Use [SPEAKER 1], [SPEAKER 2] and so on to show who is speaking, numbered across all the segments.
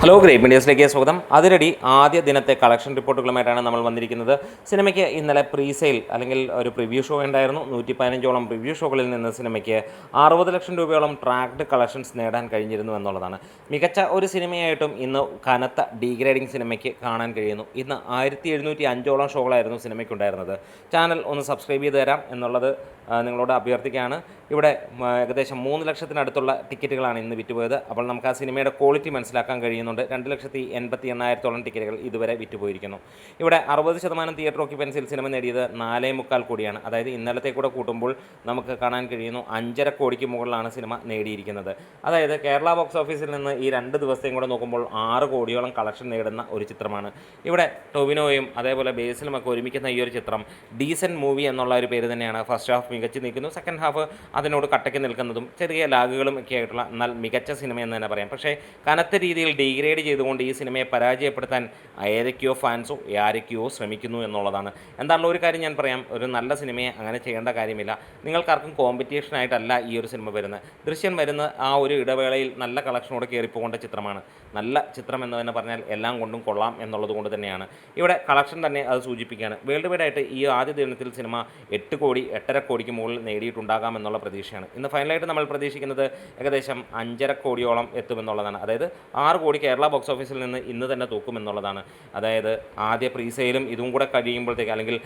[SPEAKER 1] Hello great മീഡിയസിലേക്ക് സ്വാഗതം. അതിരടി ആദ്യ ദിനത്തെ collection റിപ്പോർട്ടുകളുമായിട്ടാണ് നമ്മൾ വന്നിരിക്കുന്നത്. സിനിമയ്ക്ക് ഇന്നലെ പ്രീ സെയിൽ അല്ലെങ്കിൽ ഒരു പ്രിവ്യൂ ഷോ ഉണ്ടായിരുന്നു. 115ഓളം പ്രിവ്യൂ ഷോകളിൽ നിന്ന് സിനിമയ്ക്ക് 60 ലക്ഷം രൂപയോളം ട്രാക്ഡ് കളക്ഷൻസ് നേടാൻ കഴിഞ്ഞിരുന്നു എന്നുള്ളതാണ്. മികച്ച ഒരു സിനിമയായിട്ടും ഇന്ന് കനത്ത ഡീഗ്രേഡിംഗ് സിനിമയ്ക്ക് കാണാൻ കഴിയുന്നു. ഇന്ന് 1705ഓളം ഷോകളായിരുന്നു സിനിമയ്ക്കുണ്ടായിരുന്നത്. ചാനൽ ഒന്ന് സബ്സ്ക്രൈബ് ചെയ്ത് തരാം എന്നുള്ളത് നിങ്ങളോട് അഭ്യർത്ഥിക്കുകയാണ്. ഇവിടെ ഏകദേശം 3 ലക്ഷത്തിനടുത്തുള്ള ടിക്കറ്റുകളാണ് ഇന്ന് വിറ്റുപോയത്. അപ്പോൾ നമുക്ക് ആ സിനിമയുടെ ക്വാളിറ്റി മനസ്സിലാക്കാൻ കഴിയുന്നുണ്ട്. 2,88,000 ടിക്കറ്റുകൾ ഇതുവരെ വിറ്റുപോയിരിക്കുന്നു. ഇവിടെ 60% തിയേറ്റർ ഓക്യുപ്പൻസിയിൽ സിനിമ നേടിയത് 4.25 കോടിയാണ്. അതായത് ഇന്നലത്തെ കൂടെ കൂട്ടുമ്പോൾ നമുക്ക് കാണാൻ കഴിയുന്നു 5.5 കോടിക്ക് മുകളിലാണ് സിനിമ നേടിയിരിക്കുന്നത്. അതായത് കേരള ബോക്സ് ഓഫീസിൽ നിന്ന് ഈ 2 ദിവസത്തെയും കൂടെ നോക്കുമ്പോൾ 6 കോടിയോളം കളക്ഷൻ നേടുന്ന ഒരു ചിത്രമാണ്. ഇവിടെ ടൊവിനോയും അതേപോലെ ബേസിലുമൊക്കെ ഒരുമിക്കുന്ന ഈ ഒരു ചിത്രം ഡീസൻറ്റ് മൂവി എന്നുള്ള ഒരു പേര് തന്നെയാണ്. ഫസ്റ്റ് ഹാഫ് മികച്ച് നിൽക്കുന്നു, സെക്കൻഡ് ഹാഫ് അതിനോട് കട്ടയ്ക്ക് നിൽക്കുന്നതും ചെറിയ ലാഗുകളും ഒക്കെ ആയിട്ടുള്ള എന്നാൽ മികച്ച സിനിമ എന്ന് തന്നെ പറയാം. പക്ഷേ കനത്ത രീതിയിൽ ഡീഗ്രേഡ് ചെയ്തുകൊണ്ട് ഈ സിനിമയെ പരാജയപ്പെടുത്താൻ ഏതൊക്കെയോ ഫാൻസോ ആരൊക്കെയോ ശ്രമിക്കുന്നു എന്നുള്ളതാണ്. എന്താണല്ലോ ഒരു കാര്യം ഞാൻ പറയാം, ഒരു നല്ല സിനിമയെ അങ്ങനെ ചെയ്യേണ്ട കാര്യമില്ല. നിങ്ങൾക്കാർക്കും കോമ്പറ്റീഷനായിട്ടല്ല ഈ ഒരു സിനിമ വരുന്നത്. ദൃശ്യം വരുന്ന ആ ഒരു ഇടവേളയിൽ നല്ല കളക്ഷനോട് കയറിപ്പോകേണ്ട ചിത്രമാണ്. നല്ല ചിത്രം എന്ന് തന്നെ പറഞ്ഞാൽ എല്ലാം കൊണ്ടും കൊള്ളാം എന്നുള്ളത് കൊണ്ട് തന്നെയാണ് ഇവിടെ കളക്ഷൻ തന്നെ അത് സൂചിപ്പിക്കുകയാണ്. വേൾഡ് വൈഡ് ആയിട്ട് ഈ ആദ്യ ദിനത്തിൽ സിനിമ 8 കോടി 8.5 കോടിക്ക് മുകളിൽ നേടിയിട്ടുണ്ടാകാം എന്നുള്ള പ്രതീക്ഷയാണ്. ഇന്ന് ഫൈനലായിട്ട് നമ്മൾ പ്രതീക്ഷിക്കുന്നത് ഏകദേശം 5.5 കോടിയോളം എത്തുമെന്നുള്ളതാണ്. അതായത് 6 കോടി കേരള ബോക്സ് ഓഫീസിൽ നിന്ന് ഇന്ന് തന്നെ തൂക്കുമെന്നുള്ളതാണ്. അതായത് ആദ്യ പ്രീ സെയിലും ഇതും കൂടെ കഴിയുമ്പോഴത്തേക്ക് അല്ലെങ്കിൽ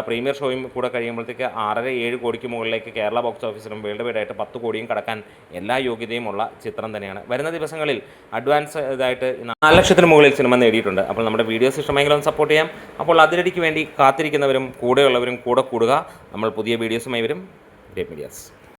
[SPEAKER 1] പ്രീമിയർ ഷോയും കൂടെ കഴിയുമ്പോഴത്തേക്ക് 6.5-7 കോടിക്ക് മുകളിലേക്ക് കേരള ബോക്സ് ഓഫീസിലും വേൾഡ് വൈഡ് ആയിട്ട് 10 കോടിയും കടക്കാൻ എല്ലാ യോഗ്യതയുമുള്ള ചിത്രം തന്നെയാണ്. വരുന്ന ദിവസങ്ങളിൽ അഡ്വാൻസ് ഇതായിട്ട് 4 ലക്ഷത്തിന് മുകളിൽ സിനിമ നേടിയിട്ടുണ്ട്. അപ്പോൾ നമ്മുടെ വീഡിയോസ് ഇഷ്ടമെങ്കിലും സപ്പോർട്ട് ചെയ്യാം. അപ്പോൾ അതിരടിക്ക് വേണ്ടി കാത്തിരിക്കുന്നവരും കൂടെയുള്ളവരും കൂടെ കൂടുക. നമ്മൾ പുതിയ വീഡിയോസുമായി വരും. Great medias.